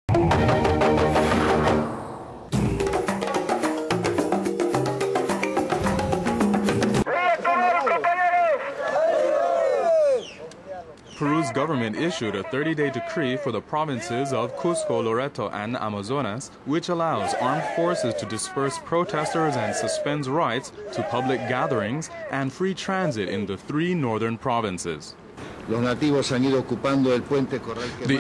Peru's government issued a 30-day decree for the provinces of Cusco, Loreto, and Amazonas, which allows armed forces to disperse protesters and suspends rights to public gatherings and free transit in the 3 northern provinces. The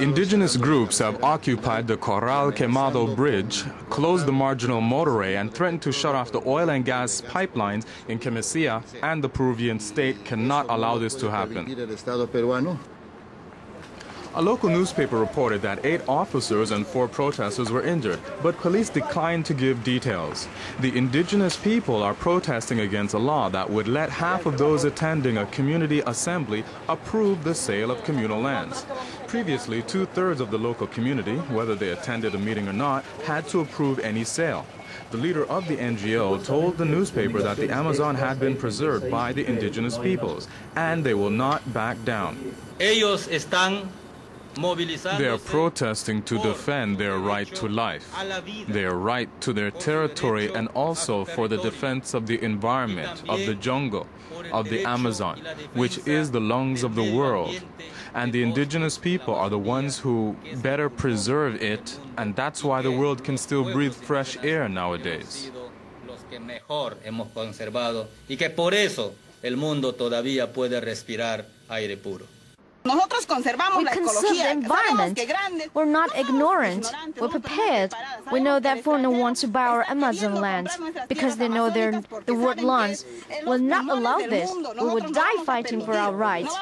indigenous groups have occupied the Corral Quemado bridge, closed the marginal motorway, and threatened to shut off the oil and gas pipelines in Quemesia, and the Peruvian state cannot allow this to happen. A local newspaper reported that 8 officers and 4 protesters were injured, but police declined to give details. The indigenous people are protesting against a law that would let half of those attending a community assembly approve the sale of communal lands. Previously, 2/3 of the local community, whether they attended a meeting or not, had to approve any sale. The leader of the NGO told the newspaper that the Amazon had been preserved by the indigenous peoples, and they will not back down. They are protesting to defend their right to life, their right to their territory, and also for the defense of the environment, of the jungle, of the Amazon, which is the lungs of the world. And the indigenous people are the ones who better preserve it, and that's why the world can still breathe fresh air nowadays. We conserve the environment. We're not ignorant. We're prepared. We know that foreigners want to buy our Amazon land because they know the word lands will not allow this. We will die fighting for our rights.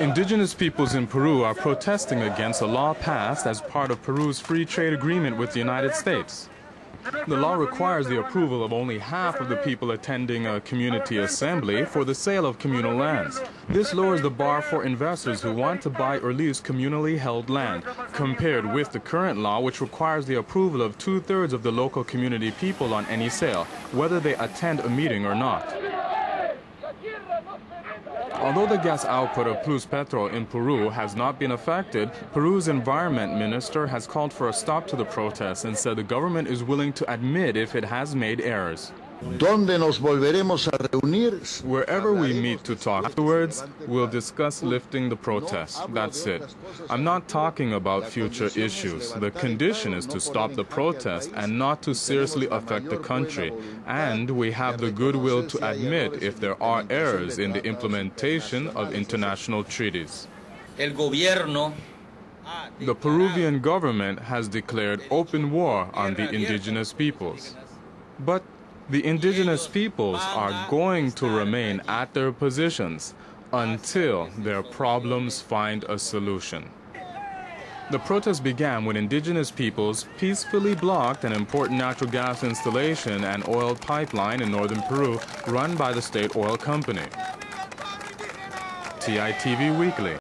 Indigenous peoples in Peru are protesting against a law passed as part of Peru's free trade agreement with the United States. The law requires the approval of only half of the people attending a community assembly for the sale of communal lands. This lowers the bar for investors who want to buy or lease communally held land, compared with the current law, which requires the approval of 2/3 of the local community people on any sale, whether they attend a meeting or not. Although the gas output of Plus Petro in Peru has not been affected, Peru's environment minister has called for a stop to the protests and said the government is willing to admit if it has made errors. Wherever we meet to talk afterwards, we'll discuss lifting the protest. That's it. I'm not talking about future issues. The condition is to stop the protest and not to seriously affect the country. And we have the goodwill to admit if there are errors in the implementation of international treaties. The Peruvian government has declared open war on the indigenous peoples. But the indigenous peoples are going to remain at their positions until their problems find a solution. The protest began when indigenous peoples peacefully blocked an important natural gas installation and oil pipeline in northern Peru run by the state oil company. TITV Weekly.